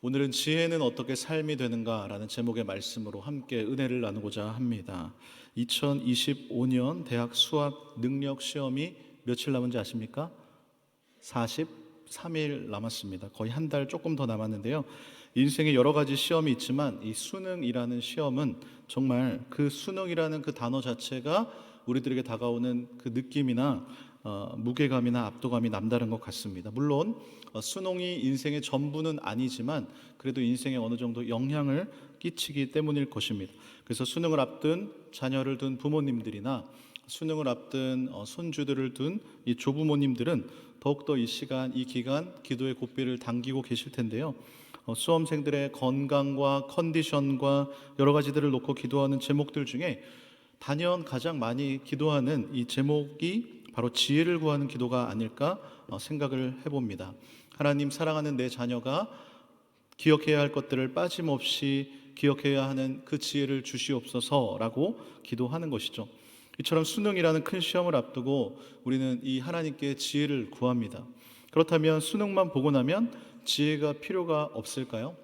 오늘은 지혜는 어떻게 삶이 되는가라는 제목의 말씀으로 함께 은혜를 나누고자 합니다. 2025년 대학 수학 능력 시험이 며칠 남은지 아십니까? 43일 남았습니다. 거의 한 달 조금 더 남았는데요. 인생에 여러 가지 시험이 있지만 이 수능이라는 시험은 정말 그 수능이라는 그 단어 자체가 우리들에게 다가오는 그 느낌이나 무게감이나 압도감이 남다른 것 같습니다. 물론 수능이 인생의 전부는 아니지만 그래도 인생에 어느 정도 영향을 끼치기 때문일 것입니다. 그래서 수능을 앞둔 자녀를 둔 부모님들이나 수능을 앞둔 손주들을 둔 이 조부모님들은 더욱더 이 시간, 이 기간 기도의 고삐를 당기고 계실 텐데요. 수험생들의 건강과 컨디션과 여러 가지들을 놓고 기도하는 제목들 중에 단연 가장 많이 기도하는 이 제목이 바로 지혜를 구하는 기도가 아닐까 생각을 해봅니다. 하나님, 사랑하는 내 자녀가 기억해야 할 것들을 빠짐없이 기억해야 하는 그 지혜를 주시옵소서라고 기도하는 것이죠. 이처럼 수능이라는 큰 시험을 앞두고 우리는 이 하나님께 지혜를 구합니다. 그렇다면 수능만 보고 나면 지혜가 필요가 없을까요?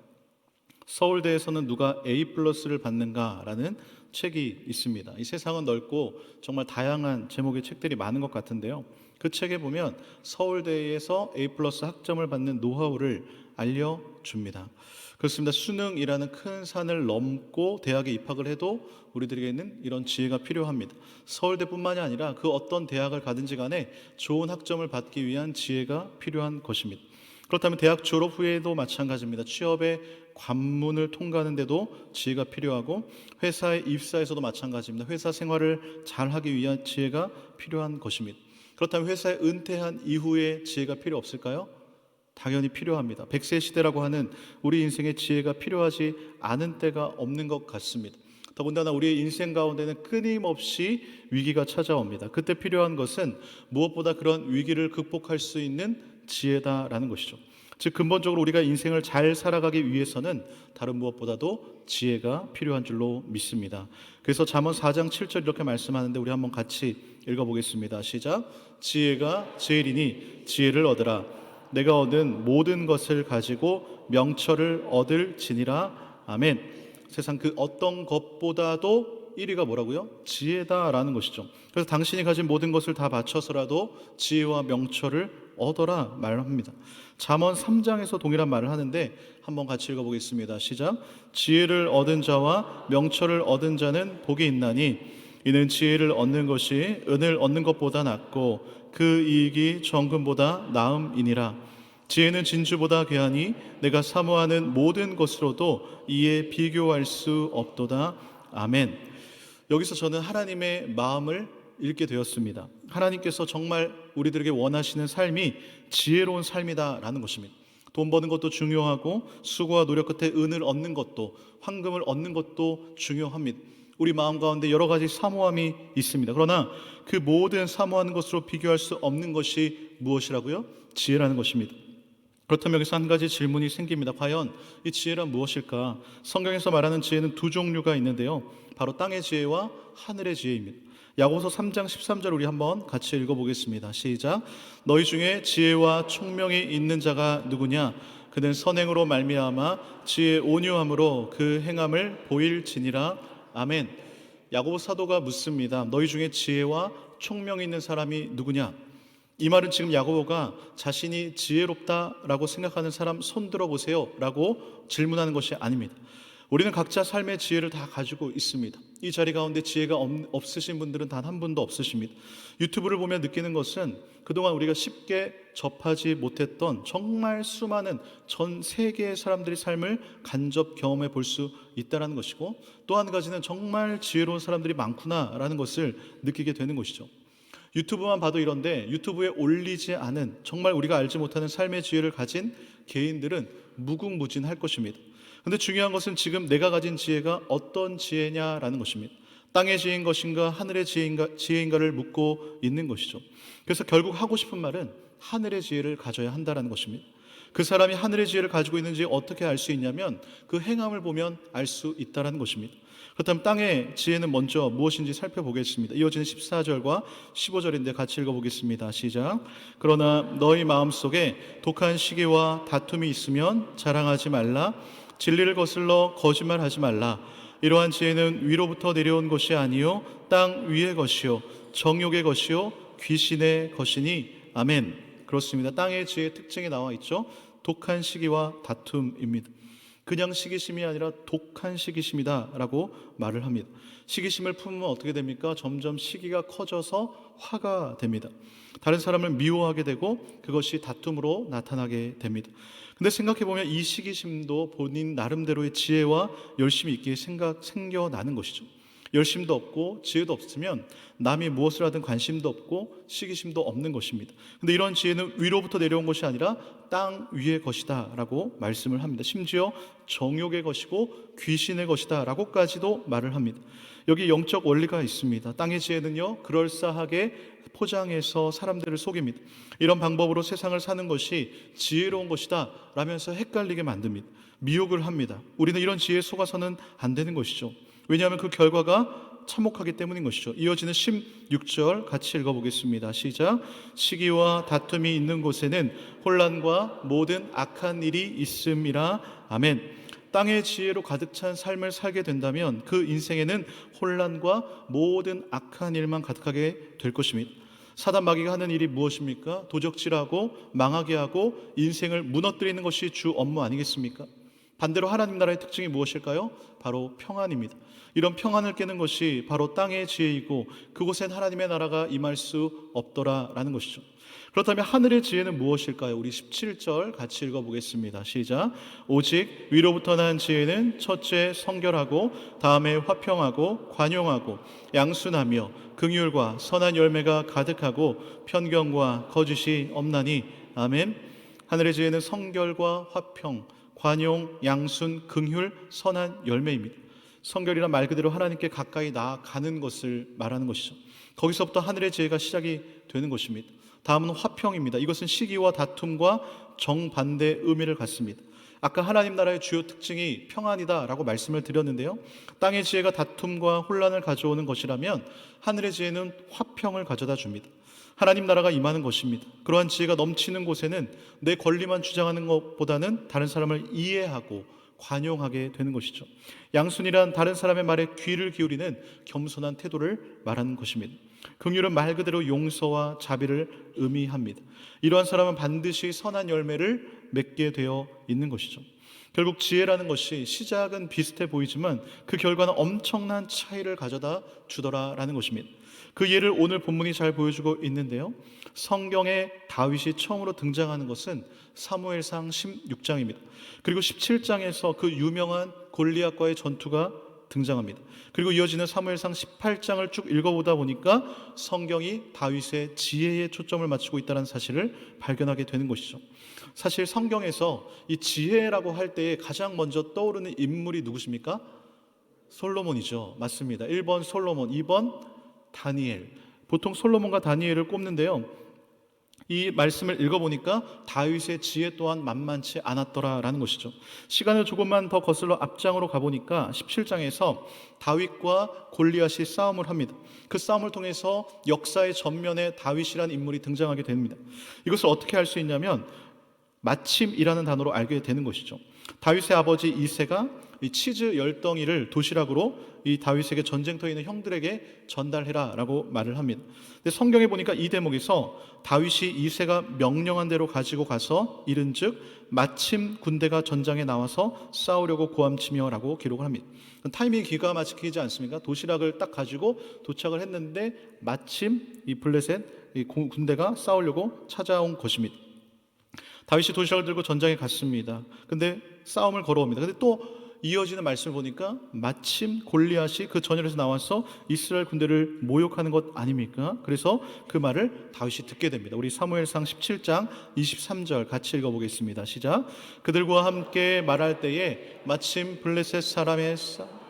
서울대에서는 누가 A+를 받는가라는 책이 있습니다. 이 세상은 넓고 정말 다양한 제목의 책들이 많은 것 같은데요. 그 책에 보면 서울대에서 A+ 학점을 받는 노하우를 알려줍니다. 그렇습니다. 수능이라는 큰 산을 넘고 대학에 입학을 해도 우리들에게는 이런 지혜가 필요합니다. 서울대뿐만이 아니라 그 어떤 대학을 가든지 간에 좋은 학점을 받기 위한 지혜가 필요한 것입니다. 그렇다면 대학 졸업 후에도 마찬가지입니다. 취업의 관문을 통과하는 데도 지혜가 필요하고 회사에 입사해서도 마찬가지입니다. 회사 생활을 잘 하기 위한 지혜가 필요한 것입니다. 그렇다면 회사에 은퇴한 이후에 지혜가 필요 없을까요? 당연히 필요합니다. 100세 시대라고 하는 우리 인생의 지혜가 필요하지 않은 때가 없는 것 같습니다. 더군다나 우리의 인생 가운데는 끊임없이 위기가 찾아옵니다. 그때 필요한 것은 무엇보다 그런 위기를 극복할 수 있는 지혜다라는 것이죠. 즉 근본적으로 우리가 인생을 잘 살아가기 위해서는 다른 무엇보다도 지혜가 필요한 줄로 믿습니다. 그래서 잠언 4장 7절 이렇게 말씀하는데 우리 한번 같이 읽어보겠습니다. 시작. 지혜가 제일이니 지혜를 얻으라. 내가 얻은 모든 것을 가지고 명철을 얻을지니라. 아멘. 세상 그 어떤 것보다도 1위가 뭐라고요? 지혜다라는 것이죠. 그래서 당신이 가진 모든 것을 다 바쳐서라도 지혜와 명철을 얻어라 말합니다. 잠언 3장에서 동일한 말을 하는데 한번 같이 읽어보겠습니다. 시작. 지혜를 얻은 자와 명철을 얻은 자는 복이 있나니 이는 지혜를 얻는 것이 은을 얻는 것보다 낫고 그 이익이 정금보다 나음이니라. 지혜는 진주보다 귀하니 내가 사모하는 모든 것으로도 이에 비교할 수 없도다. 아멘. 여기서 저는 하나님의 마음을 읽게 되었습니다. 하나님께서 정말 우리들에게 원하시는 삶이 지혜로운 삶이다라는 것입니다. 돈 버는 것도 중요하고 수고와 노력 끝에 은을 얻는 것도, 황금을 얻는 것도 중요합니다. 우리 마음 가운데 여러 가지 사모함이 있습니다. 그러나 그 모든 사모하는 것으로 비교할 수 없는 것이 무엇이라고요? 지혜라는 것입니다. 그렇다면 여기서 한 가지 질문이 생깁니다. 과연 이 지혜란 무엇일까? 성경에서 말하는 지혜는 두 종류가 있는데요. 바로 땅의 지혜와 하늘의 지혜입니다. 야고보서 3장 13절 우리 한번 같이 읽어보겠습니다. 시작. 너희 중에 지혜와 총명이 있는 자가 누구냐? 그는 선행으로 말미암아 지혜 온유함으로 그 행함을 보일지니라. 아멘. 야고보 사도가 묻습니다. 너희 중에 지혜와 총명이 있는 사람이 누구냐? 이 말은 지금 야고보가 자신이 지혜롭다라고 생각하는 사람 손 들어보세요 라고 질문하는 것이 아닙니다. 우리는 각자 삶의 지혜를 다 가지고 있습니다. 이 자리 가운데 지혜가 없으신 분들은 단 한 분도 없으십니다. 유튜브를 보며 느끼는 것은 그동안 우리가 쉽게 접하지 못했던 정말 수많은 전 세계의 사람들의 삶을 간접 경험해 볼 수 있다는 것이고, 또 한 가지는 정말 지혜로운 사람들이 많구나라는 것을 느끼게 되는 것이죠. 유튜브만 봐도 이런데 유튜브에 올리지 않은 정말 우리가 알지 못하는 삶의 지혜를 가진 개인들은 무궁무진할 것입니다. 그런데 중요한 것은 지금 내가 가진 지혜가 어떤 지혜냐라는 것입니다. 땅의 지혜인 것인가 하늘의 지혜인가를 묻고 있는 것이죠. 그래서 결국 하고 싶은 말은 하늘의 지혜를 가져야 한다는 것입니다. 그 사람이 하늘의 지혜를 가지고 있는지 어떻게 알 수 있냐면 그 행함을 보면 알 수 있다라는 것입니다. 그렇다면 땅의 지혜는 먼저 무엇인지 살펴보겠습니다. 이어지는 14절과 15절인데 같이 읽어보겠습니다. 시작. 그러나 너희 마음속에 독한 시기와 다툼이 있으면 자랑하지 말라. 진리를 거슬러 거짓말하지 말라. 이러한 지혜는 위로부터 내려온 것이 아니요 땅 위의 것이요 정욕의 것이요 귀신의 것이니. 아멘. 그렇습니다. 땅의 지혜의 특징이 나와 있죠. 독한 시기와 다툼입니다. 그냥 시기심이 아니라 독한 시기심이다 라고 말을 합니다. 시기심을 품으면 어떻게 됩니까? 점점 시기가 커져서 화가 됩니다. 다른 사람을 미워하게 되고 그것이 다툼으로 나타나게 됩니다. 근데 생각해보면 이 시기심도 본인 나름대로의 지혜와 열심이 있기에 생겨나는 것이죠. 열심도 없고 지혜도 없으면 남이 무엇을 하든 관심도 없고 시기심도 없는 것입니다. 근데 이런 지혜는 위로부터 내려온 것이 아니라 땅 위의 것이다 라고 말씀을 합니다. 심지어 정욕의 것이고 귀신의 것이다 라고까지도 말을 합니다. 여기 영적 원리가 있습니다. 땅의 지혜는요, 그럴싸하게 포장해서 사람들을 속입니다. 이런 방법으로 세상을 사는 것이 지혜로운 것이다 라면서 헷갈리게 만듭니다. 미혹을 합니다. 우리는 이런 지혜에 속아서는 안 되는 것이죠. 왜냐하면 그 결과가 참혹하기 때문인 것이죠. 이어지는 16절 같이 읽어보겠습니다. 시작. 시기와 다툼이 있는 곳에는 혼란과 모든 악한 일이 있음이라. 아멘. 땅의 지혜로 가득 찬 삶을 살게 된다면 그 인생에는 혼란과 모든 악한 일만 가득하게 될 것입니다. 사단 마귀가 하는 일이 무엇입니까? 도적질하고 망하게 하고 인생을 무너뜨리는 것이 주 업무 아니겠습니까? 반대로 하나님 나라의 특징이 무엇일까요? 바로 평안입니다. 이런 평안을 깨는 것이 바로 땅의 지혜이고 그곳엔 하나님의 나라가 임할 수 없더라라는 것이죠. 그렇다면 하늘의 지혜는 무엇일까요? 우리 17절 같이 읽어보겠습니다. 시작. 오직 위로부터 난 지혜는 첫째 성결하고 다음에 화평하고 관용하고 양순하며 긍휼과 선한 열매가 가득하고 편견과 거짓이 없나니. 아멘. 하늘의 지혜는 성결과 화평, 관용, 양순, 긍휼, 선한 열매입니다. 성결이란 말 그대로 하나님께 가까이 나아가는 것을 말하는 것이죠. 거기서부터 하늘의 지혜가 시작이 되는 것입니다. 다음은 화평입니다. 이것은 시기와 다툼과 정반대 의미를 갖습니다. 아까 하나님 나라의 주요 특징이 평안이다 라고 말씀을 드렸는데요, 땅의 지혜가 다툼과 혼란을 가져오는 것이라면 하늘의 지혜는 화평을 가져다 줍니다. 하나님 나라가 임하는 것입니다. 그러한 지혜가 넘치는 곳에는 내 권리만 주장하는 것보다는 다른 사람을 이해하고 관용하게 되는 것이죠. 양순이란 다른 사람의 말에 귀를 기울이는 겸손한 태도를 말하는 것입니다. 긍휼은 말 그대로 용서와 자비를 의미합니다. 이러한 사람은 반드시 선한 열매를 맺게 되어 있는 것이죠. 결국 지혜라는 것이 시작은 비슷해 보이지만 그 결과는 엄청난 차이를 가져다 주더라라는 것입니다. 그 예를 오늘 본문이 잘 보여주고 있는데요, 성경에 다윗이 처음으로 등장하는 것은 사무엘상 16장입니다. 그리고 17장에서 그 유명한 골리앗과의 전투가 등장합니다. 그리고 이어지는 사무엘상 18장을 쭉 읽어보다 보니까 성경이 다윗의 지혜에 초점을 맞추고 있다는 사실을 발견하게 되는 것이죠. 사실 성경에서 이 지혜라고 할 때에 가장 먼저 떠오르는 인물이 누구십니까? 솔로몬이죠. 맞습니다. 1번 솔로몬, 2번 다니엘. 보통 솔로몬과 다니엘을 꼽는데요, 이 말씀을 읽어보니까 다윗의 지혜 또한 만만치 않았더라라는 것이죠. 시간을 조금만 더 거슬러 앞장으로 가보니까 17장에서 다윗과 골리앗이 싸움을 합니다. 그 싸움을 통해서 역사의 전면에 다윗이라는 인물이 등장하게 됩니다. 이것을 어떻게 알 수 있냐면 마침이라는 단어로 알게 되는 것이죠. 다윗의 아버지 이새가 이 치즈 10덩이를 도시락으로 이 다윗에게 전쟁터에 있는 형들에게 전달해라 라고 말을 합니다. 근데 성경에 보니까 이 대목에서 다윗이 이새가 명령한 대로 가지고 가서 이른즉 마침 군대가 전장에 나와서 싸우려고 고함치며 라고 기록을 합니다. 타이밍이 기가 막히지 않습니까? 도시락을 딱 가지고 도착을 했는데 마침 이 블레셋 이 군대가 싸우려고 찾아온 것입니다. 다윗이 도시락을 들고 전장에 갔습니다. 근데 싸움을 걸어옵니다. 근데 또 이어지는 말씀을 보니까 마침 골리앗이 그 전열에서 나와서 이스라엘 군대를 모욕하는 것 아닙니까? 그래서 그 말을 다윗이 듣게 됩니다. 우리 사무엘상 17장 23절 같이 읽어보겠습니다. 시작. 그들과 함께 말할 때에 마침 블레셋 사람의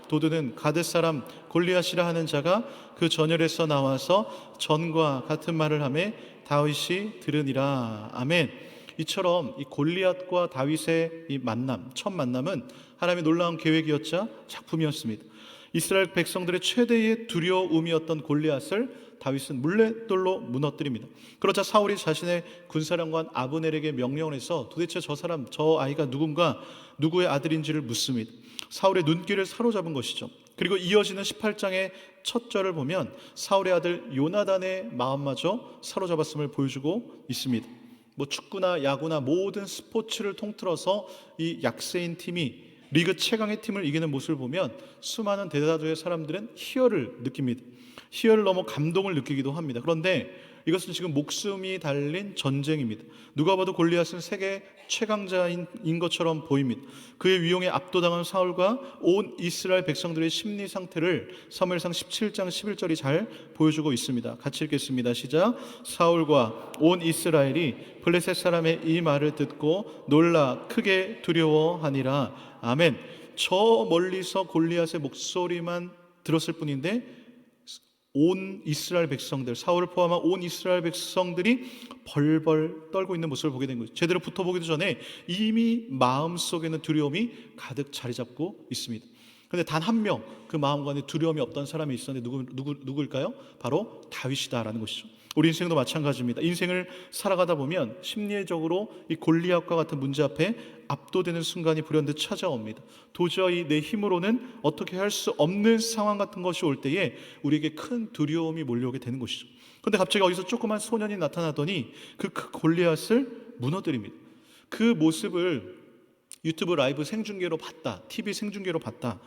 도두는 가드 사람 골리앗이라 하는 자가 그 전열에서 나와서 전과 같은 말을 하매 다윗이 들으니라. 아멘. 이처럼 이 골리앗과 다윗의 이 만남, 첫 만남은 하나님의 놀라운 계획이었자 작품이었습니다. 이스라엘 백성들의 최대의 두려움이었던 골리앗을 다윗은 물맷돌로 무너뜨립니다. 그러자 사울이 자신의 군사령관 아브넬에게 명령을 해서 도대체 저 사람, 저 아이가 누구의 아들인지를 묻습니다. 사울의 눈길을 사로잡은 것이죠. 그리고 이어지는 18장의 첫 절을 보면 사울의 아들 요나단의 마음마저 사로잡았음을 보여주고 있습니다. 뭐 축구나 야구나 모든 스포츠를 통틀어서 이 약세인 팀이 리그 최강의 팀을 이기는 모습을 보면 수많은 대다수의 사람들은 희열을 느낍니다. 희열을 넘어 감동을 느끼기도 합니다. 그런데 이것은 지금 목숨이 달린 전쟁입니다. 누가 봐도 골리앗은 세계 최강자인 것처럼 보입니다. 그의 위용에 압도당한 사울과 온 이스라엘 백성들의 심리 상태를 사무엘상 17장 11절이 잘 보여주고 있습니다. 같이 읽겠습니다. 시작. 사울과 온 이스라엘이 블레셋 사람의 이 말을 듣고 놀라 크게 두려워하니라. 아멘. 저 멀리서 골리앗의 목소리만 들었을 뿐인데 온 이스라엘 백성들, 사울을 포함한 온 이스라엘 백성들이 벌벌 떨고 있는 모습을 보게 된 거죠. 제대로 붙어보기도 전에 이미 마음속에는 두려움이 가득 자리 잡고 있습니다. 그런데 단 한 명 그 마음 안에 두려움이 없던 사람이 있었는데 누구일까요? 바로 다윗이다라는 것이죠. 우리 인생도 마찬가지입니다. 인생을 살아가다 보면 심리적으로 이 골리앗과 같은 문제 앞에 압도되는 순간이 불현듯 찾아옵니다. 도저히 내 힘으로는 어떻게 할 수 없는 상황 같은 것이 올 때에 우리에게 큰 두려움이 몰려오게 되는 것이죠. 그런데 갑자기 어디서 조그만 소년이 나타나더니 그 골리앗을 무너뜨립니다. 그 모습을 유튜브 라이브 생중계로 봤다, TV 생중계로 봤다.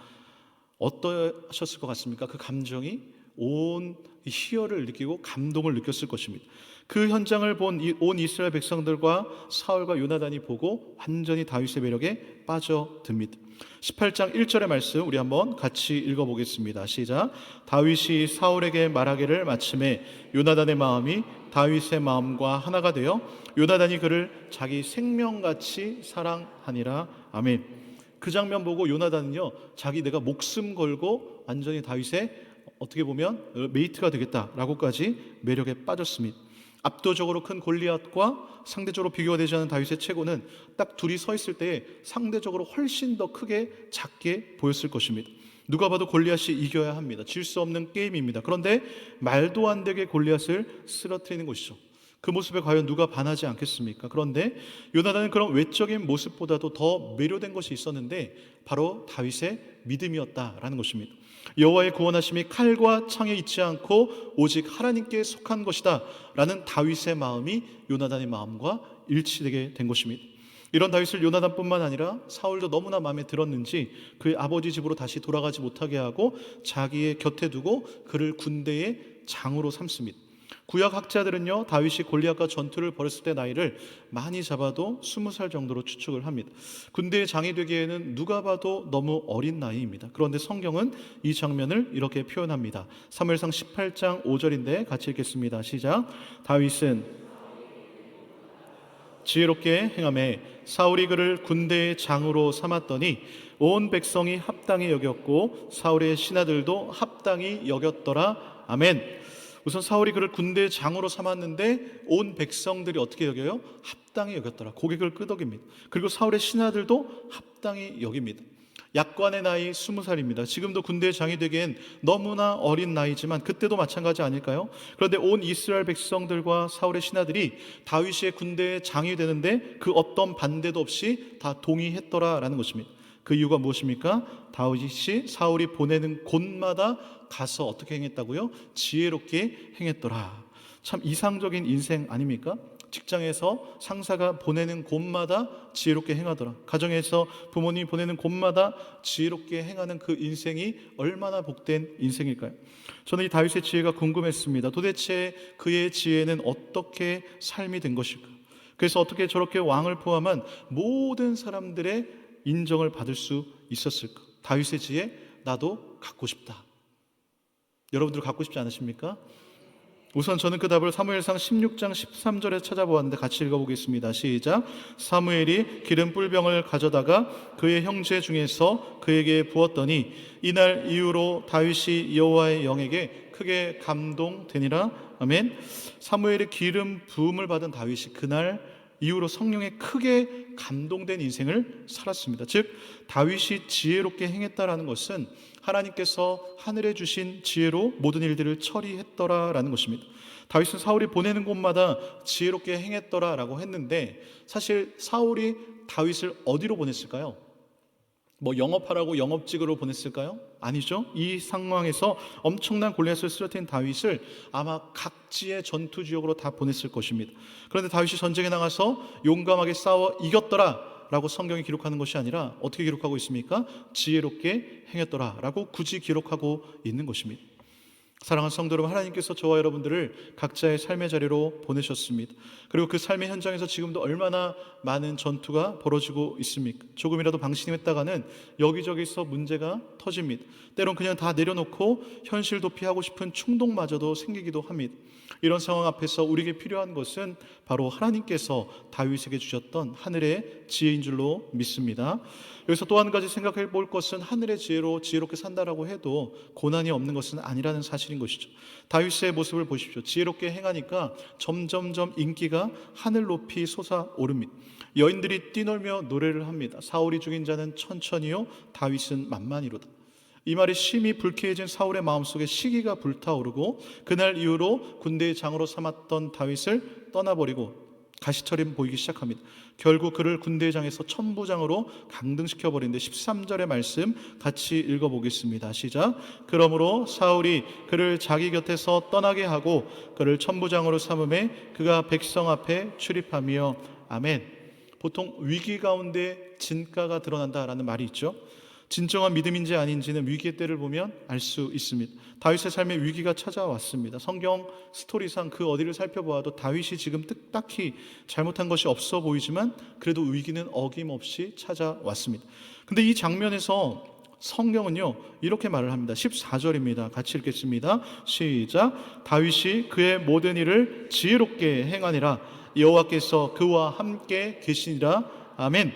어떠셨을 것 같습니까? 그 감정이 온 희열을 느끼고 감동을 느꼈을 것입니다. 그 현장을 본 온 이스라엘 백성들과 사울과 요나단이 보고 완전히 다윗의 매력에 빠져듭니다. 18장 1절의 말씀 우리 한번 같이 읽어보겠습니다. 시작. 다윗이 사울에게 말하기를 마침에 요나단의 마음이 다윗의 마음과 하나가 되어 요나단이 그를 자기 생명같이 사랑하니라. 아멘. 그 장면 보고 요나단은요, 내가 목숨 걸고 완전히 다윗의 어떻게 보면 메이트가 되겠다라고까지 매력에 빠졌습니다. 압도적으로 큰 골리앗과 상대적으로 비교가 되지 않은 다윗의 체구는 딱 둘이 서 있을 때 상대적으로 훨씬 더 크게 작게 보였을 것입니다. 누가 봐도 골리앗이 이겨야 합니다. 질 수 없는 게임입니다. 그런데 말도 안 되게 골리앗을 쓰러뜨리는 것이죠. 그 모습에 과연 누가 반하지 않겠습니까? 그런데 요나단은 그런 외적인 모습보다도 더 매료된 것이 있었는데 바로 다윗의 믿음이었다라는 것입니다. 여호와의 구원하심이 칼과 창에 있지 않고 오직 하나님께 속한 것이다 라는 다윗의 마음이 요나단의 마음과 일치되게 된 것입니다. 이런 다윗을 요나단뿐만 아니라 사울도 너무나 마음에 들었는지 그의 아버지 집으로 다시 돌아가지 못하게 하고 자기의 곁에 두고 그를 군대의 장으로 삼습니다. 구약 학자들은요, 다윗이 골리앗과 전투를 벌였을 때 나이를 많이 잡아도 20살 정도로 추측을 합니다. 군대의 장이 되기에는 누가 봐도 너무 어린 나이입니다. 그런데 성경은 이 장면을 이렇게 표현합니다. 사무엘상 18장 5절인데 같이 읽겠습니다. 시작. 다윗은 지혜롭게 행하매 사울이 그를 군대의 장으로 삼았더니 온 백성이 합당히 여겼고 사울의 신하들도 합당히 여겼더라. 아멘. 우선 사울이 그를 군대의 장으로 삼았는데 온 백성들이 어떻게 여겨요? 합당히 여겼더라. 고개를 끄덕입니다. 그리고 사울의 신하들도 합당히 여깁니다. 약관의 나이 20살입니다. 지금도 군대의 장이 되기엔 너무나 어린 나이지만 그때도 마찬가지 아닐까요? 그런데 온 이스라엘 백성들과 사울의 신하들이 다윗의 군대의 장이 되는데 그 어떤 반대도 없이 다 동의했더라라는 것입니다. 그 이유가 무엇입니까? 다윗이 사울이 보내는 곳마다 가서 어떻게 행했다고요? 지혜롭게 행했더라. 참 이상적인 인생 아닙니까? 직장에서 상사가 보내는 곳마다 지혜롭게 행하더라. 가정에서 부모님이 보내는 곳마다 지혜롭게 행하는 그 인생이 얼마나 복된 인생일까요? 저는 이 다윗의 지혜가 궁금했습니다. 도대체 그의 지혜는 어떻게 삶이 된 것일까? 그래서 어떻게 저렇게 왕을 포함한 모든 사람들의 인정을 받을 수 있었을까? 다윗의 지혜 나도 갖고 싶다. 여러분들 갖고 싶지 않으십니까? 우선 저는 그 답을 사무엘상 16장 13절에 찾아보았는데 같이 읽어보겠습니다. 시작. 사무엘이 기름 뿔병을 가져다가 그의 형제 중에서 그에게 부었더니 이날 이후로 다윗이 여호와의 영에게 크게 감동되니라. 아멘. 사무엘의 기름 부음을 받은 다윗이 그날 이후로 성령에 크게 감동된 인생을 살았습니다. 즉 다윗이 지혜롭게 행했다라는 것은 하나님께서 하늘에 주신 지혜로 모든 일들을 처리했더라라는 것입니다. 다윗은 사울이 보내는 곳마다 지혜롭게 행했더라라고 했는데, 사실 사울이 다윗을 어디로 보냈을까요? 뭐 영업하라고 영업직으로 보냈을까요? 아니죠. 이 상황에서 엄청난 골리앗을 쓰러뜨린 다윗을 아마 각지의 전투 지역으로 다 보냈을 것입니다. 그런데 다윗이 전쟁에 나가서 용감하게 싸워 이겼더라 라고 성경이 기록하는 것이 아니라 어떻게 기록하고 있습니까? 지혜롭게 행했더라 라고 굳이 기록하고 있는 것입니다. 사랑하는 성도 여러분, 하나님께서 저와 여러분들을 각자의 삶의 자리로 보내셨습니다. 그리고 그 삶의 현장에서 지금도 얼마나 많은 전투가 벌어지고 있습니까? 조금이라도 방심했다가는 여기저기서 문제가 터집니다. 때론 그냥 다 내려놓고 현실 도피하고 싶은 충동마저도 생기기도 합니다. 이런 상황 앞에서 우리에게 필요한 것은 바로 하나님께서 다윗에게 주셨던 하늘의 지혜인 줄로 믿습니다. 여기서 또 한 가지 생각해 볼 것은, 하늘의 지혜로 지혜롭게 산다라고 해도 고난이 없는 것은 아니라는 사실인 것이죠. 다윗의 모습을 보십시오. 지혜롭게 행하니까 점점점 인기가 하늘 높이 솟아오릅니다. 여인들이 뛰놀며 노래를 합니다. 사울이 죽인 자는 천천히요, 다윗은 만만히로다. 이 말이 심히 불쾌해진 사울의 마음속에 시기가 불타오르고, 그날 이후로 군대의 장으로 삼았던 다윗을 떠나버리고 가시처럼 보이기 시작합니다. 결국 그를 군대장에서 천부장으로 강등시켜버리는데, 13절의 말씀 같이 읽어보겠습니다. 시작. 그러므로 사울이 그를 자기 곁에서 떠나게 하고 그를 천부장으로 삼음에 그가 백성 앞에 출입하며. 아멘. 보통 위기 가운데 진가가 드러난다라는 말이 있죠. 진정한 믿음인지 아닌지는 위기의 때를 보면 알 수 있습니다. 다윗의 삶에 위기가 찾아왔습니다. 성경 스토리상 그 어디를 살펴보아도 다윗이 지금 딱히 잘못한 것이 없어 보이지만 그래도 위기는 어김없이 찾아왔습니다. 근데 이 장면에서 성경은요 이렇게 말을 합니다. 14절입니다. 같이 읽겠습니다. 시작. 다윗이 그의 모든 일을 지혜롭게 행하니라. 여호와께서 그와 함께 계시니라. 아멘.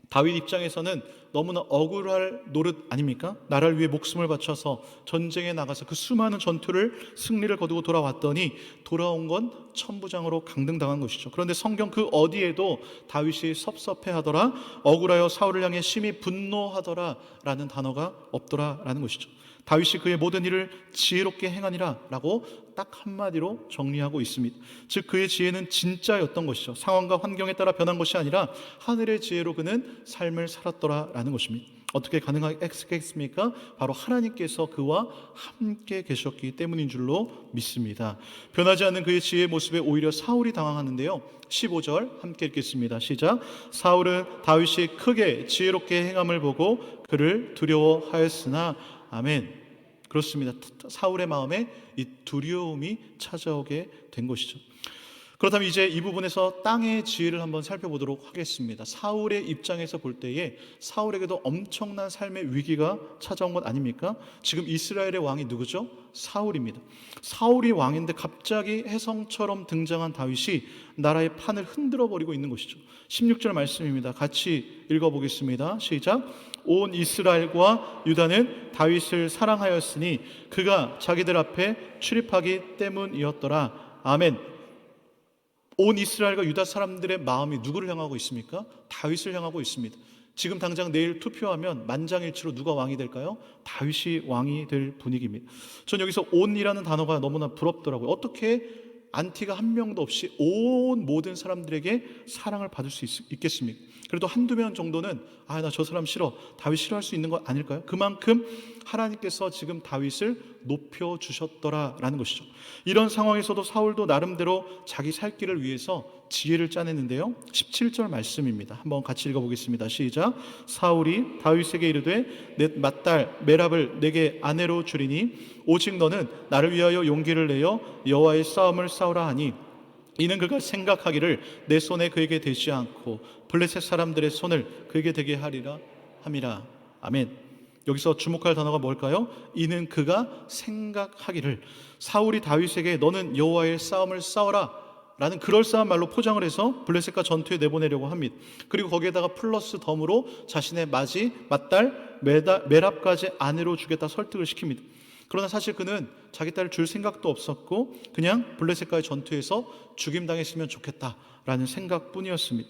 다윗 입장에서는 너무나 억울할 노릇 아닙니까? 나라를 위해 목숨을 바쳐서 전쟁에 나가서 그 수많은 전투를 승리를 거두고 돌아왔더니 돌아온 건 천부장으로 강등당한 것이죠. 그런데 성경 그 어디에도 다윗이 섭섭해하더라, 억울하여 사울을 향해 심히 분노하더라 라는 단어가 없더라 라는 것이죠. 다윗이 그의 모든 일을 지혜롭게 행하니라 라고 딱 한마디로 정리하고 있습니다. 즉 그의 지혜는 진짜였던 것이죠. 상황과 환경에 따라 변한 것이 아니라 하늘의 지혜로 그는 삶을 살았더라 라는 것입니다. 어떻게 가능하겠습니까? 바로 하나님께서 그와 함께 계셨기 때문인 줄로 믿습니다. 변하지 않는 그의 지혜의 모습에 오히려 사울이 당황하는데요, 15절 함께 읽겠습니다. 시작. 사울은 다윗이 크게 지혜롭게 행함을 보고 그를 두려워하였으나. 아멘. 그렇습니다. 사울의 마음에 이 두려움이 찾아오게 된 것이죠. 그렇다면 이제 이 부분에서 땅의 지혜를 한번 살펴보도록 하겠습니다. 사울의 입장에서 볼 때에 사울에게도 엄청난 삶의 위기가 찾아온 것 아닙니까? 지금 이스라엘의 왕이 누구죠? 사울입니다. 사울이 왕인데 갑자기 혜성처럼 등장한 다윗이 나라의 판을 흔들어 버리고 있는 것이죠. 16절 말씀입니다. 같이 읽어보겠습니다. 시작. 온 이스라엘과 유다는 다윗을 사랑하였으니 그가 자기들 앞에 출입하기 때문이었더라. 아멘. 온 이스라엘과 유다 사람들의 마음이 누구를 향하고 있습니까? 다윗을 향하고 있습니다. 지금 당장 내일 투표하면 만장일치로 누가 왕이 될까요? 다윗이 왕이 될 분위기입니다. 전 여기서 온이라는 단어가 너무나 부럽더라고요. 어떻게 안티가 한 명도 없이 온 모든 사람들에게 사랑을 받을 수 있겠습니까? 그래도 한두 명 정도는 나 저 사람 싫어, 다윗 싫어할 수 있는 거 아닐까요? 그만큼 하나님께서 지금 다윗을 높여주셨더라라는 것이죠. 이런 상황에서도 사울도 나름대로 자기 살 길을 위해서 지혜를 짜냈는데요, 17절 말씀입니다. 한번 같이 읽어보겠습니다. 시작. 사울이 다윗에게 이르되 내 맏딸 메랍을 내게 아내로 주리니 오직 너는 나를 위하여 용기를 내어 여호와의 싸움을 싸우라 하니 이는 그가 생각하기를 내 손에 그에게 되지 않고 블레셋 사람들의 손을 그에게 되게 하리라 함이라. 아멘. 여기서 주목할 단어가 뭘까요? 이는 그가 생각하기를. 사울이 다윗에게 너는 여호와의 싸움을 싸워라 라는 그럴싸한 말로 포장을 해서 블레셋과 전투에 내보내려고 합니다. 그리고 거기에다가 플러스 덤으로 자신의 맏딸 메랍까지 아내로 주겠다 설득을 시킵니다. 그러나 사실 그는 자기 딸을 줄 생각도 없었고 그냥 블레셋과의 전투에서 죽임당했으면 좋겠다라는 생각뿐이었습니다.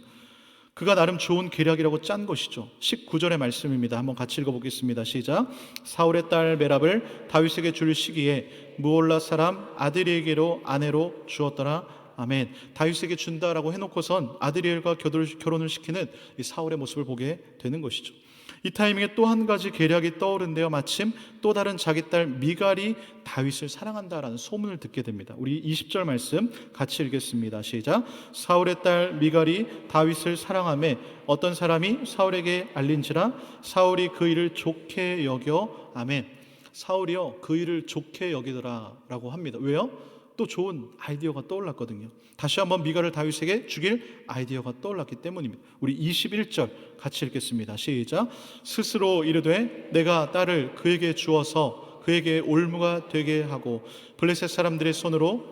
그가 나름 좋은 계략이라고 짠 것이죠. 19절의 말씀입니다. 한번 같이 읽어보겠습니다. 시작. 사울의 딸 메랍을 다윗에게 줄 시기에 무올라 사람 아드리엘에게로 아내로 주었더라. 아멘. 다윗에게 준다라고 해놓고선 아드리엘과 결혼을 시키는 이 사울의 모습을 보게 되는 것이죠. 이 타이밍에 또 한 가지 계략이 떠오른데요. 마침 또 다른 자기 딸 미갈이 다윗을 사랑한다라는 소문을 듣게 됩니다. 우리 20절 말씀 같이 읽겠습니다. 시작. 사울의 딸 미갈이 다윗을 사랑하며 어떤 사람이 사울에게 알린지라 사울이 그 일을 좋게 여겨. 아멘. 사울이요 그 일을 좋게 여기더라라고 합니다. 왜요? 또 좋은 아이디어가 떠올랐거든요. 다시 한번 미갈을 다윗에게 죽일 아이디어가 떠올랐기 때문입니다. 우리 21절 같이 읽겠습니다. 시작. 스스로 이르되 내가 딸을 그에게 주어서 그에게 올무가 되게 하고 블레셋 사람들의 손으로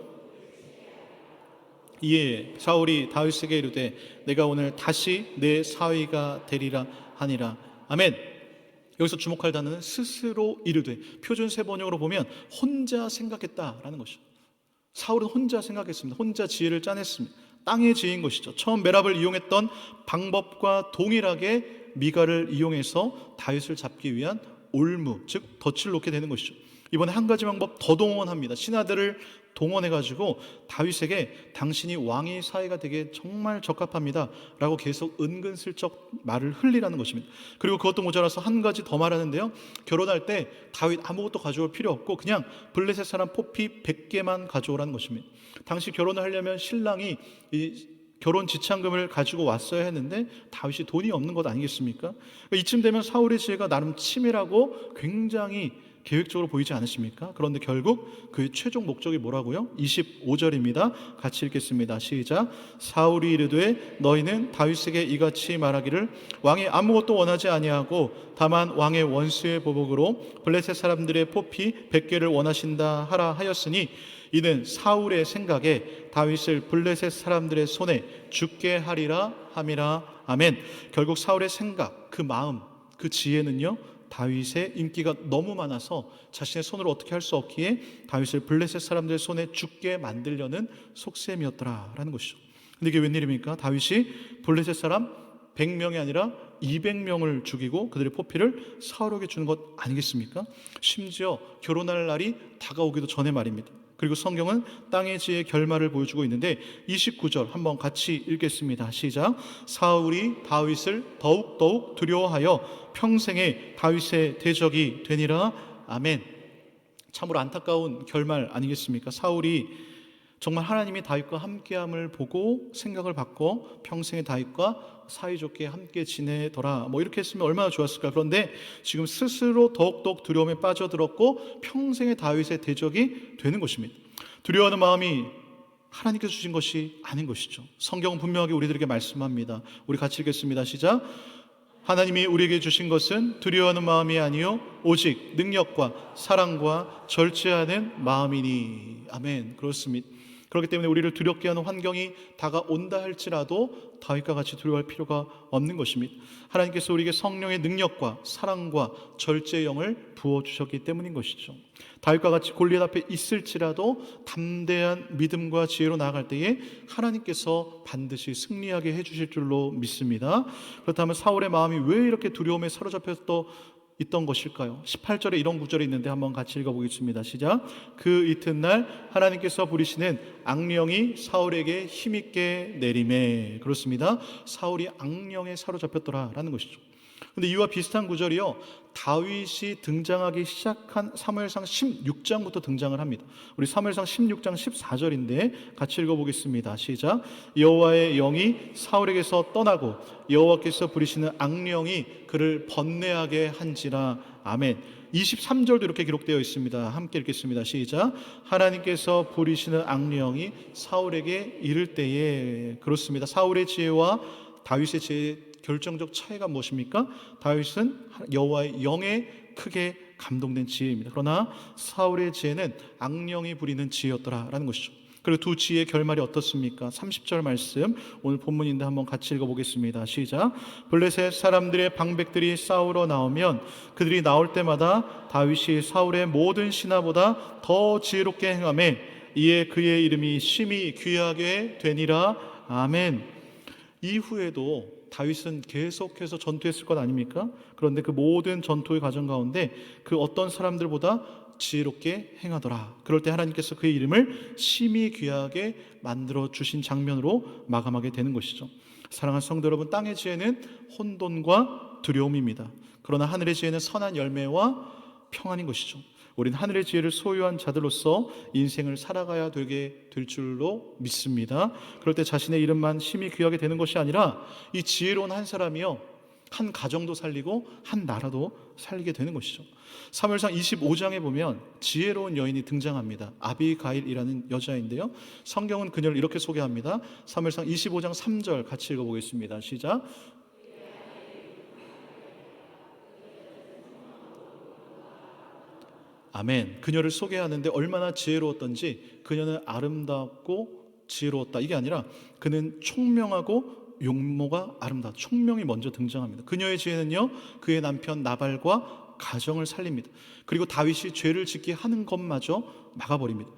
이에 사울이 다윗에게 이르되 내가 오늘 다시 내 사위가 되리라 하니라. 아멘. 여기서 주목할 단어는 스스로 이르되, 표준 세번역으로 보면 혼자 생각했다라는 것이죠. 사울은 혼자 생각했습니다. 혼자 지혜를 짜냈습니다. 땅의 지혜인 것이죠. 처음 메랍을 이용했던 방법과 동일하게 미갈을 이용해서 다윗을 잡기 위한 올무, 즉 덫을 놓게 되는 것이죠. 이번에 한 가지 방법 더 동원합니다. 신하들을 동원해가지고 다윗에게 당신이 왕의 사위가 되게 정말 적합합니다 라고 계속 은근슬쩍 말을 흘리라는 것입니다. 그리고 그것도 모자라서 한 가지 더 말하는데요, 결혼할 때 다윗 아무것도 가져올 필요 없고 그냥 블레셋 사람 포피 100개만 가져오라는 것입니다. 당시 결혼을 하려면 신랑이 이 결혼 지참금을 가지고 왔어야 했는데 다윗이 돈이 없는 것 아니겠습니까? 이쯤 되면 사울의 지혜가 나름 치밀하고 굉장히 계획적으로 보이지 않으십니까? 그런데 결국 그의 최종 목적이 뭐라고요? 25절입니다. 같이 읽겠습니다. 시작. 사울이 이르되 너희는 다윗에게 이같이 말하기를 왕이 아무것도 원하지 아니하고 다만 왕의 원수의 보복으로 블레셋 사람들의 포피 100개를 원하신다 하라 하였으니 이는 사울의 생각에 다윗을 블레셋 사람들의 손에 죽게 하리라 함이라. 아멘. 결국 사울의 생각, 그 마음, 그 지혜는요, 다윗의 인기가 너무 많아서 자신의 손으로 어떻게 할 수 없기에 다윗을 블레셋 사람들의 손에 죽게 만들려는 속셈이었더라라는 것이죠. 근데 이게 웬일입니까? 다윗이 블레셋 사람 100명이 아니라 200명을 죽이고 그들의 포피를 사울에게 주는 것 아니겠습니까? 심지어 결혼할 날이 다가오기도 전에 말입니다. 그리고 성경은 땅의 지혜의 결말을 보여주고 있는데 29절 한번 같이 읽겠습니다. 시작. 사울이 다윗을 더욱 두려워하여 평생에 다윗의 대적이 되니라. 아멘. 참으로 안타까운 결말 아니겠습니까? 사울이 정말 하나님이 다윗과 함께함을 보고 생각을 바꿔 평생에 다윗과 사이좋게 함께 지내더라, 뭐 이렇게 했으면 얼마나 좋았을까. 그런데 지금 스스로 더욱더욱 두려움에 빠져들었고 평생에 다윗의 대적이 되는 것입니다. 두려워하는 마음이 하나님께서 주신 것이 아닌 것이죠. 성경은 분명하게 우리들에게 말씀합니다. 우리 같이 읽겠습니다. 시작. 하나님이 우리에게 주신 것은 두려워하는 마음이 아니요 오직 능력과 사랑과 절제하는 마음이니. 아멘. 그렇습니다. 그렇기 때문에 우리를 두렵게 하는 환경이 다가온다 할지라도 다윗과 같이 두려워할 필요가 없는 것입니다. 하나님께서 우리에게 성령의 능력과 사랑과 절제의 영을 부어주셨기 때문인 것이죠. 다윗과 같이 골리앗 앞에 있을지라도 담대한 믿음과 지혜로 나아갈 때에 하나님께서 반드시 승리하게 해주실 줄로 믿습니다. 그렇다면 사울의 마음이 왜 이렇게 두려움에 사로잡혀 또 있던 것일까요? 18절에 이런 구절이 있는데 한번 같이 읽어보겠습니다. 시작. 그 이튿날 하나님께서 부리시는 악령이 사울에게 힘있게 내림에. 그렇습니다. 사울이 악령에 사로잡혔더라라는 것이죠. 근데 이와 비슷한 구절이요, 다윗이 등장하기 시작한 사무엘상 16장부터 등장을 합니다. 우리 사무엘상 16장 14절인데 같이 읽어보겠습니다. 시작. 여호와의 영이 사울에게서 떠나고 여호와께서 부리시는 악령이 그를 번뇌하게 한지라. 아멘. 23절도 이렇게 기록되어 있습니다. 함께 읽겠습니다. 시작. 하나님께서 부리시는 악령이 사울에게 이를 때에. 그렇습니다. 사울의 지혜와 다윗의 지혜의 결정적 차이가 무엇입니까? 다윗은 여호와의 영에 크게 감동된 지혜입니다. 그러나 사울의 지혜는 악령이 부리는 지혜였더라라는 것이죠. 그리고 두 지혜의 결말이 어떻습니까? 30절 말씀 오늘 본문인데 한번 같이 읽어보겠습니다. 시작. 블레셋 사람들의 방백들이 싸우러 나오면 그들이 나올 때마다 다윗이 사울의 모든 신하보다 더 지혜롭게 행하매 이에 그의 이름이 심히 귀하게 되니라. 아멘. 이후에도 다윗은 계속해서 전투했을 것 아닙니까? 그런데 그 모든 전투의 과정 가운데 그 어떤 사람들보다 지혜롭게 행하더라. 그럴 때 하나님께서 그의 이름을 심히 귀하게 만들어 주신 장면으로 마감하게 되는 것이죠. 사랑하는 성도 여러분, 땅의 지혜는 혼돈과 두려움입니다. 그러나 하늘의 지혜는 선한 열매와 평안인 것이죠. 우리는 하늘의 지혜를 소유한 자들로서 인생을 살아가야 되게 될 줄로 믿습니다. 그럴 때 자신의 이름만 심히 귀하게 되는 것이 아니라 이 지혜로운 한 사람이요, 한 가정도 살리고 한 나라도 살리게 되는 것이죠. 사무엘상 25장에 보면 지혜로운 여인이 등장합니다. 아비가일이라는 여자인데요, 성경은 그녀를 이렇게 소개합니다. 사무엘상 25장 3절 같이 읽어보겠습니다. 시작. 아멘. 그녀를 소개하는데 얼마나 지혜로웠던지, 그녀는 아름답고 지혜로웠다 이게 아니라 그는 총명하고 용모가 아름답다, 총명이 먼저 등장합니다. 그녀의 지혜는요, 그의 남편 나발과 가정을 살립니다. 그리고 다윗이 죄를 짓게 하는 것마저 막아버립니다.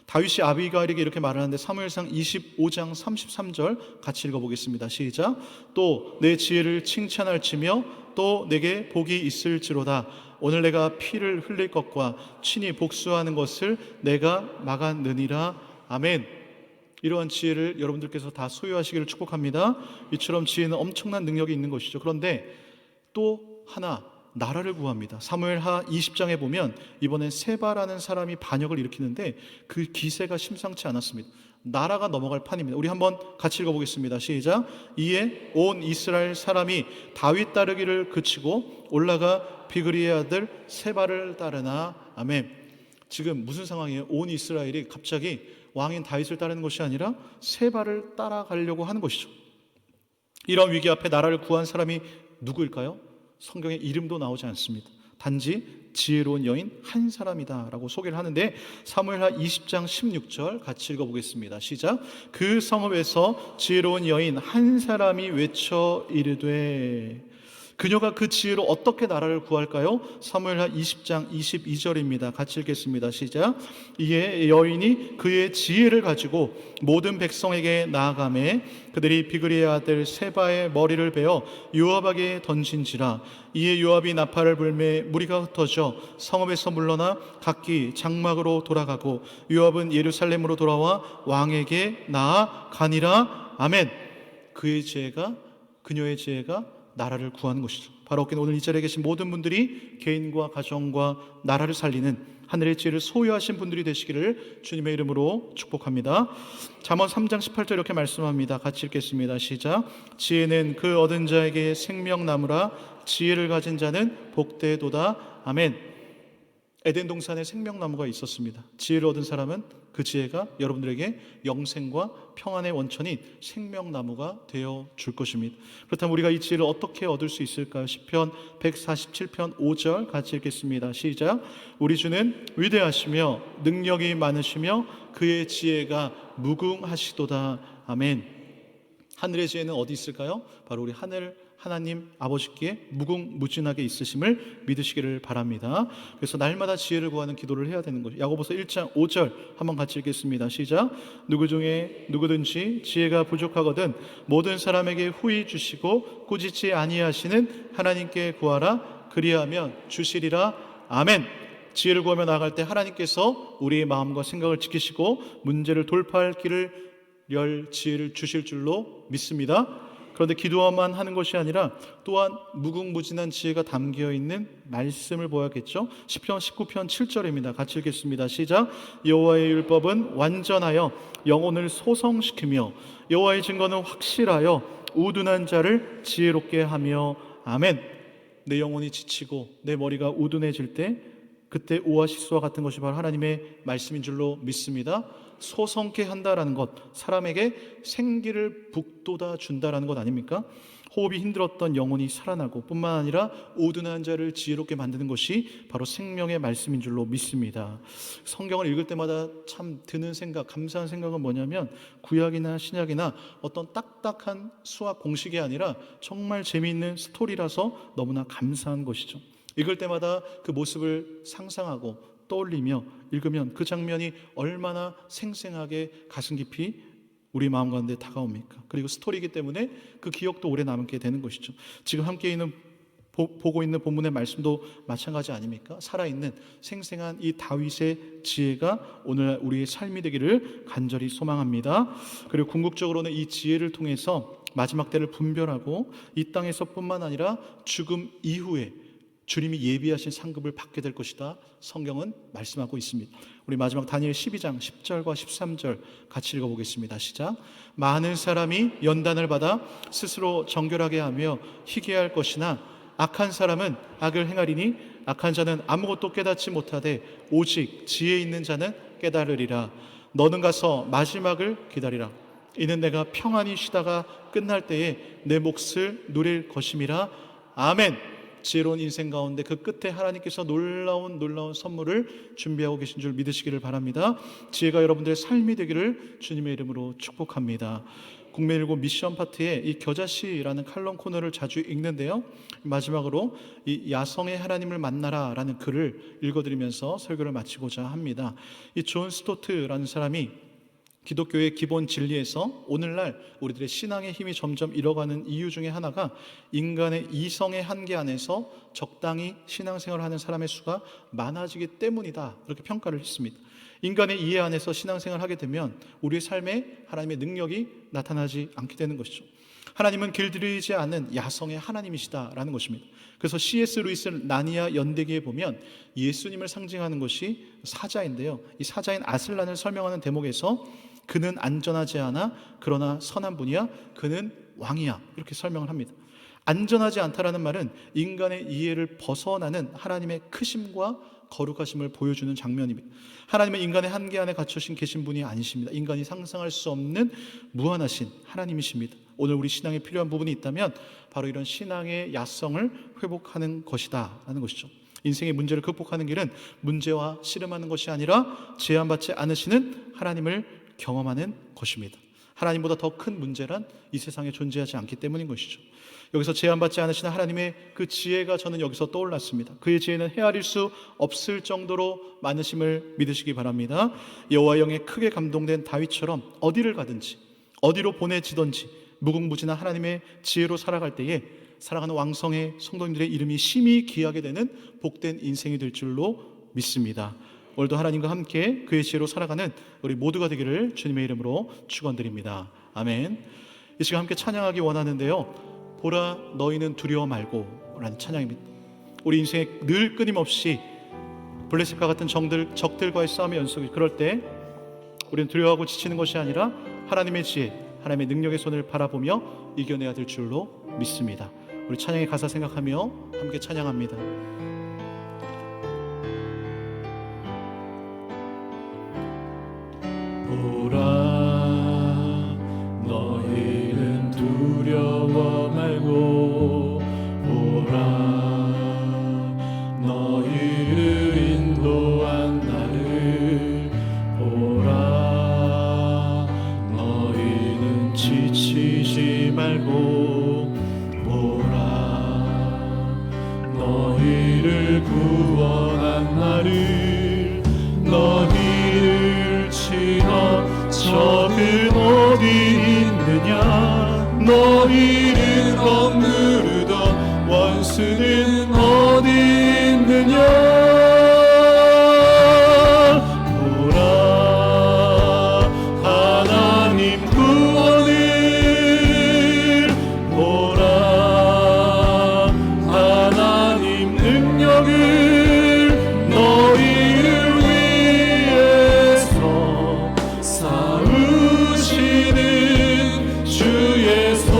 다윗이 아비가일에게 이렇게 말을 하는데 사무엘상 25장 33절 같이 읽어보겠습니다. 시작. 또 내 지혜를 칭찬할지며 또 내게 복이 있을지로다. 오늘 내가 피를 흘릴 것과 친히 복수하는 것을 내가 막았느니라. 아멘. 이러한 지혜를 여러분들께서 다 소유하시기를 축복합니다. 이처럼 지혜는 엄청난 능력이 있는 것이죠. 그런데 또 하나 나라를 구합니다. 사무엘하 20장에 보면 이번엔 세바라는 사람이 반역을 일으키는데 그 기세가 심상치 않았습니다. 나라가 넘어갈 판입니다. 우리 한번 같이 읽어보겠습니다. 시작. 이에 온 이스라엘 사람이 다윗 따르기를 그치고 올라가 비그리의 아들 세바를 따르나. 아멘. 지금 무슨 상황이에요? 온 이스라엘이 갑자기 왕인 다윗을 따르는 것이 아니라 세바를 따라가려고 하는 것이죠. 이런 위기 앞에 나라를 구한 사람이 누구일까요? 성경에 이름도 나오지 않습니다. 단지 지혜로운 여인 한 사람이다 라고 소개를 하는데 사무엘하 20장 16절 같이 읽어보겠습니다. 시작. 그 성읍에서 지혜로운 여인 한 사람이 외쳐 이르되. 그녀가 그 지혜로 어떻게 나라를 구할까요? 사무엘하 20장 22절입니다. 같이 읽겠습니다. 시작. 이에 여인이 그의 지혜를 가지고 모든 백성에게 나아가매 그들이 비그리의 아들 세바의 머리를 베어 요압에게 던진지라. 이에 요압이 나팔을 불매 무리가 흩어져 성읍에서 물러나 각기 장막으로 돌아가고 요압은 예루살렘으로 돌아와 왕에게 나아가니라. 아멘. 그녀의 지혜가 나라를 구하는 것이죠. 바로 오늘 이 자리에 계신 모든 분들이 개인과 가정과 나라를 살리는 하늘의 지혜를 소유하신 분들이 되시기를 주님의 이름으로 축복합니다. 잠언 3장 18절 이렇게 말씀합니다. 같이 읽겠습니다. 시작. 지혜는 그 얻은 자에게 생명나무라. 지혜를 가진 자는 복되도다. 아멘. 에덴 동산에 생명나무가 있었습니다. 지혜를 얻은 사람은 그 지혜가 여러분들에게 영생과 평안의 원천인 생명나무가 되어 줄 것입니다. 그렇다면 우리가 이 지혜를 어떻게 얻을 수 있을까요? 시편 147편 5절 같이 읽겠습니다. 시작. 우리 주는 위대하시며 능력이 많으시며 그의 지혜가 무궁하시도다. 아멘. 하늘의 지혜는 어디 있을까요? 바로 우리 하나님 아버지께 무궁무진하게 있으심을 믿으시기를 바랍니다. 그래서 날마다 지혜를 구하는 기도를 해야 되는 거죠. 야고보서 1장 5절 한번 같이 읽겠습니다. 시작. 누구 중에 누구든지 지혜가 부족하거든 모든 사람에게 후히 주시고 꾸짖지 아니하시는 하나님께 구하라. 그리하면 주시리라. 아멘. 지혜를 구하며 나아갈 때 하나님께서 우리의 마음과 생각을 지키시고 문제를 돌파할 길을 열 지혜를 주실 줄로 믿습니다. 그런데 기도만 하는 것이 아니라 또한 무궁무진한 지혜가 담겨있는 말씀을 보아야겠죠. 시편 19편 7절입니다. 같이 읽겠습니다. 시작. 여호와의 율법은 완전하여 영혼을 소성시키며 여호와의 증거는 확실하여 우둔한 자를 지혜롭게 하며. 아멘. 내 영혼이 지치고 내 머리가 우둔해질 때 그때 오아시스와 같은 것이 바로 하나님의 말씀인 줄로 믿습니다. 소성케 한다라는 것, 사람에게 생기를 북돋아 준다라는 것 아닙니까? 호흡이 힘들었던 영혼이 살아나고 뿐만 아니라 오둔한 자를 지혜롭게 만드는 것이 바로 생명의 말씀인 줄로 믿습니다. 성경을 읽을 때마다 참 드는 생각, 감사한 생각은 뭐냐면 구약이나 신약이나 어떤 딱딱한 수학 공식이 아니라 정말 재미있는 스토리라서 너무나 감사한 것이죠. 읽을 때마다 그 모습을 상상하고 떠올리며 읽으면 그 장면이 얼마나 생생하게 가슴 깊이 우리 마음 가운데 다가옵니까? 그리고 스토리이기 때문에 그 기억도 오래 남게 되는 것이죠. 지금 함께 있는 보고 있는 본문의 말씀도 마찬가지 아닙니까? 살아있는 생생한 이 다윗의 지혜가 오늘 우리의 삶이 되기를 간절히 소망합니다. 그리고 궁극적으로는 이 지혜를 통해서 마지막 때를 분별하고 이 땅에서뿐만 아니라 죽음 이후에 주님이 예비하신 상급을 받게 될 것이다. 성경은 말씀하고 있습니다. 우리 마지막 다니엘 12장 10절과 13절 같이 읽어보겠습니다. 시작. 많은 사람이 연단을 받아 스스로 정결하게 하며 희귀할 것이나 악한 사람은 악을 행하리니 악한 자는 아무것도 깨닫지 못하되 오직 지혜 있는 자는 깨달으리라. 너는 가서 마지막을 기다리라. 이는 내가 평안히 쉬다가 끝날 때에 내 몫을 누릴 것임이라. 아멘. 지혜로운 인생 가운데 그 끝에 하나님께서 놀라운 선물을 준비하고 계신 줄 믿으시기를 바랍니다. 지혜가 여러분들의 삶이 되기를 주님의 이름으로 축복합니다. 국민일보 미션 파트에 이 겨자씨라는 칼럼 코너를 자주 읽는데요, 마지막으로 이 야성의 하나님을 만나라 라는 글을 읽어드리면서 설교를 마치고자 합니다. 이 존 스토트라는 사람이 기독교의 기본 진리에서 오늘날 우리들의 신앙의 힘이 점점 잃어가는 이유 중에 하나가 인간의 이성의 한계 안에서 적당히 신앙생활을 하는 사람의 수가 많아지기 때문이다, 그렇게 평가를 했습니다. 인간의 이해 안에서 신앙생활을 하게 되면 우리의 삶에 하나님의 능력이 나타나지 않게 되는 것이죠. 하나님은 길들이지 않는 야성의 하나님이시다라는 것입니다. 그래서 C.S. 루이스 나니아 연대기에 보면 예수님을 상징하는 것이 사자인데요, 이 사자인 아슬란을 설명하는 대목에서 그는 안전하지 않아 그러나 선한 분이야, 그는 왕이야, 이렇게 설명을 합니다. 안전하지 않다라는 말은 인간의 이해를 벗어나는 하나님의 크심과 거룩하심을 보여주는 장면입니다. 하나님은 인간의 한계 안에 갇혀신 계신 분이 아니십니다. 인간이 상상할 수 없는 무한하신 하나님이십니다. 오늘 우리 신앙에 필요한 부분이 있다면 바로 이런 신앙의 야성을 회복하는 것이다 라는 것이죠. 인생의 문제를 극복하는 길은 문제와 씨름하는 것이 아니라 제한받지 않으시는 하나님을 경험하는 것입니다. 하나님보다 더 큰 문제란 이 세상에 존재하지 않기 때문인 것이죠. 여기서 제한받지 않으시는 하나님의 그 지혜가 저는 여기서 떠올랐습니다. 그의 지혜는 헤아릴 수 없을 정도로 많으심을 믿으시기 바랍니다. 여호와의 영에 크게 감동된 다윗처럼 어디를 가든지 어디로 보내지든지 무궁무진한 하나님의 지혜로 살아갈 때에 살아가는 왕성의 성도님들의 이름이 심히 귀하게 되는 복된 인생이 될 줄로 믿습니다. 오늘도 하나님과 함께 그의 지혜로 살아가는 우리 모두가 되기를 주님의 이름으로 축원드립니다. 아멘. 이 시간 함께 찬양하기 원하는데요, 보라 너희는 두려워 말고 라는 찬양입니다. 우리 인생에 늘 끊임없이 블레셋과 같은 적들과의 싸움의 연속이, 그럴 때 우리는 두려워하고 지치는 것이 아니라 하나님의 지혜, 하나님의 능력의 손을 바라보며 이겨내야 될 줄로 믿습니다. 우리 찬양의 가사 생각하며 함께 찬양합니다. 보라 너희는 두려워 말고 보라 너희를 인도한 나를 보라 너희는 지치지 말고 보라 너희를 구원한 나를 너희를 치러 적은 어디 있느냐 너희를 억누르던 원수는 어디 있느냐 보라 하나님 구원을 보라 하나님 능력을 너희를 위해서 싸우시는 주의 손을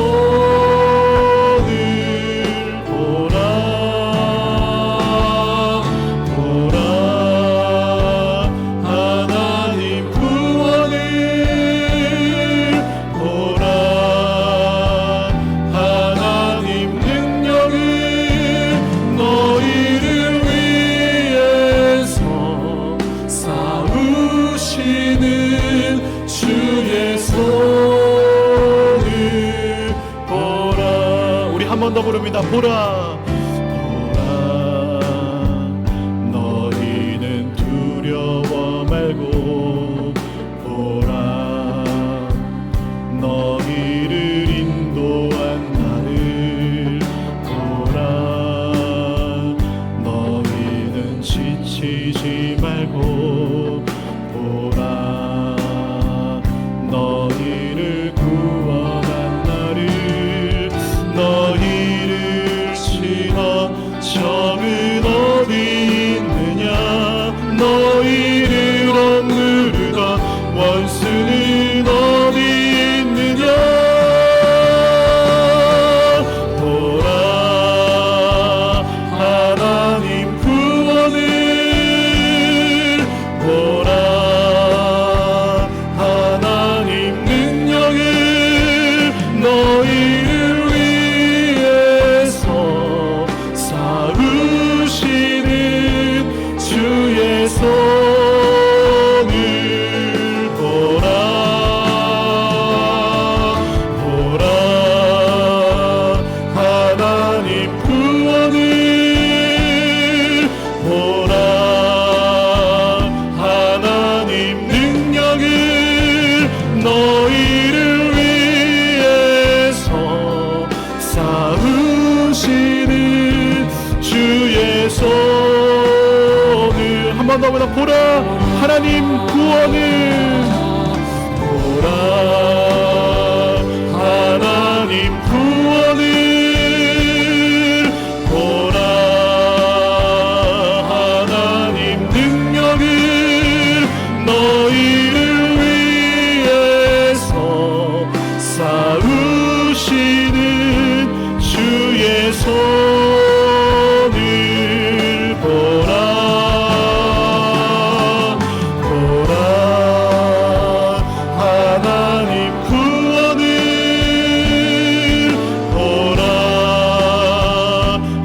보라 한번 더 보라 하나님 구원은 보라 하나님 구원을 보라 하나님 능력을 너희를 위해서 쌓으시는 주의 손을 보라 보라 하나님 구원을 보라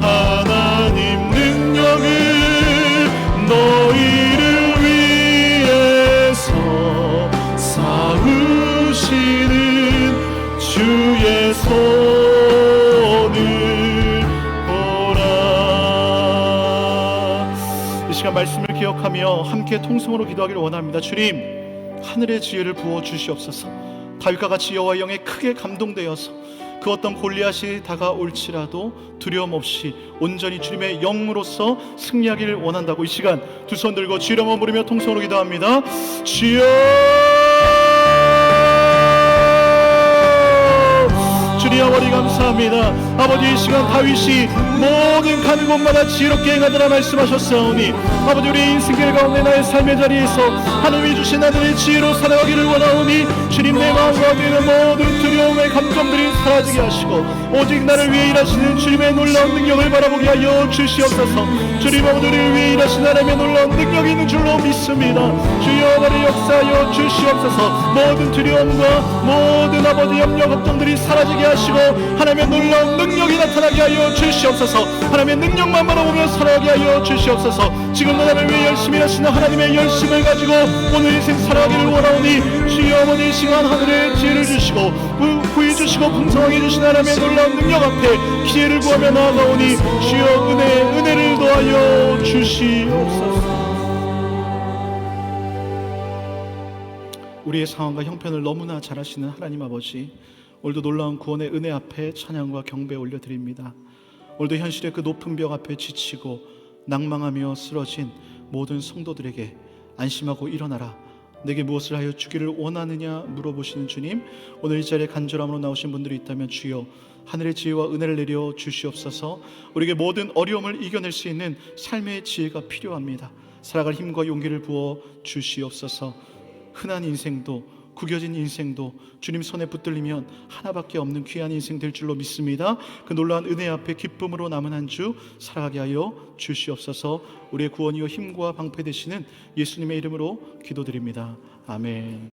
하나님 능력을 너희를 위해서 쌓으시는 주의 손을 보라. 이 시간 말씀을 기억하며 함께 통성으로 기도하기를 원합니다. 주님, 하늘의 지혜를 부어 주시옵소서. 다윗과 같이 여호와의 영에 크게 감동되어서 그 어떤 골리앗이 다가올지라도 두려움 없이 온전히 주님의 영으로서 승리하기를 원한다고 이 시간 두 손 들고 주여 한번 부르며 통성으로 기도합니다. 주여, 주님 아버지 감사합니다. 아버지 이 시간 다윗이 모든 가는 곳마다 지혜롭게 행하더라 말씀하셨사오니 아버지 우리 인생길 가운데 나의 삶의 자리에서 하나님이 주신 하늘의 지혜로 살아가기를 원하오니 주님 내 마음 가운데 있는 모든 두려움의 감정들이 사라지게 하시고 오직 나를 위해 일하시는 주님의 놀라운 능력을 바라보게 하여 주시옵소서. 주님 아버지 우리를 위해 일하시는 하나님의 놀라운 능력이 있는 줄로 믿습니다. 주여 나를 역사하여 주시옵소서. 모든 두려움과 모든 아버지 염려 걱정들이 사라지게 하시고 하나님의 놀라운 능력이 나타나게 하여 주시옵소서. 하나님의 능력만 바라보며 살아가게 하여 주시옵소서. 지금도 나를 위해 열심히 하시는 하나님의 열심을 가지고 오늘 인생 살아가기를 원하오니 주여 아버지 이 시간 하늘의 지혜를 주시고 구해 주시고 풍성하게 주신 하나님의 놀라운 능력 앞에 기회를 구하며 나아가오니 주여 은혜를 더하여 주시옵소서. 우리의 상황과 형편을 너무나 잘 아시는 하나님 아버지, 오늘도 놀라운 구원의 은혜 앞에 찬양과 경배 올려드립니다. 오늘도 현실의 그 높은 벽 앞에 지치고 낭망하며 쓰러진 모든 성도들에게 안심하고 일어나라, 내게 무엇을 하여 주기를 원하느냐 물어보시는 주님, 오늘 이 자리에 간절함으로 나오신 분들이 있다면 주여 하늘의 지혜와 은혜를 내려 주시옵소서. 우리에게 모든 어려움을 이겨낼 수 있는 삶의 지혜가 필요합니다. 살아갈 힘과 용기를 부어 주시옵소서. 흔한 인생도 구겨진 인생도 주님 손에 붙들리면 하나밖에 없는 귀한 인생 될 줄로 믿습니다. 그 놀라운 은혜 앞에 기쁨으로 남은 한 주 살아가게 하여 주시옵소서. 우리의 구원이요 힘과 방패 되시는 예수님의 이름으로 기도드립니다. 아멘.